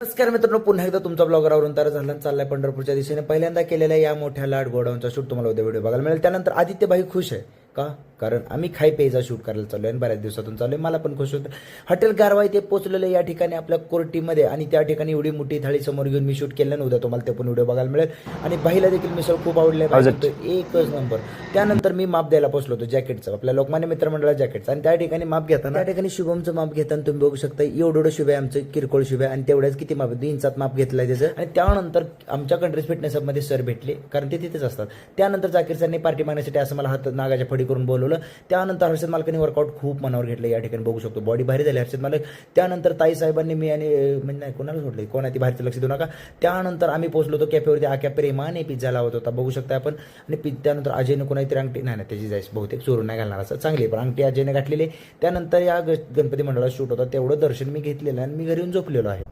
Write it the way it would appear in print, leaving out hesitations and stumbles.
नमस्कार मित्रांनो, पुन्हा एकदा तुमचा ब्लॉगरवरून तर झाला चाललाय पंढरपूरच्या दिशेने. पहिल्यांदा केलेल्या या मोठ्या लाड गोडाऊनचा शूट तुम्हाला उद्या व्हिडिओ बघायला मिळेल. त्यानंतर आदित्यभाई खुश आहे का, कारण आम्ही खाई पेयचा शूट करायला चाललोय आणि बऱ्याच दिवसातून चाललोय. मला पण खुश होतं. हॉटेल गारवा इथे पोहोचलेलं या ठिकाणी आपल्या कोर्टीमध्ये, आणि त्या ठिकाणी एवढी मोठी थाळी समोर घेऊन मी शूट केलं. उद्या तुम्हाला ते पण व्हिडिओ बघायला मिळेल. आणि बाईला देखील मिसळ खूप आवडले, एकच नंबर. त्यानंतर मी माप द्यायला पोहोचलो होतो जॅकेटचं, आपल्या लोकमान्य मित्रमंडळाच्या जॅकेटचं. आणि त्या ठिकाणी माप घेताना त्या ठिकाणी शुभमचं माप घेताना तुम्ही बघू शकता एवढं शुभ आहे आमचं किरकोळ शुभ आहे. आणि तेवढ्याच किती माप 2 इंचात माप घेतलंय त्याचं. आणि त्यानंतर आमच्या कंट्रीज फिटनेस मध्ये सर भेटले, कारण ते तिथेच असतात. त्यानंतर जाकीर सरांनी पार्टी मागण्यासाठी असं मला हात नागाच्या फडी करून बोलवलं. त्यानंतर हर्षद मालकांनी वर्कआउट खूप मनावर घेतलं. या ठिकाणी बघू शकतो बॉडी भारी झाली हर्षद मालक. त्यानंतर ताई साहेबांनी मी आणि म्हणजे नाही कोणाला सोडले, कोणा ती बाहेरचं लक्ष देऊ नका. त्यानंतर आम्ही पोहोचलो होतो कॅफेवरती. आ कॅफे रेमाने पिझ्झा लावत होता, बघू शकता आपण. आणि त्यानंतर अजयने कोणातरी अंगठी नाही त्याची जायस बहुतेक चोरून नाही घालणार असं, चांगली पण अंगठी अजयने घातलेली. त्यानंतर या गणपती मंडळात शूट होता, तेवढं दर्शन मी घेतलेलं आणि मी घरी येऊन झोपलेलो आहे.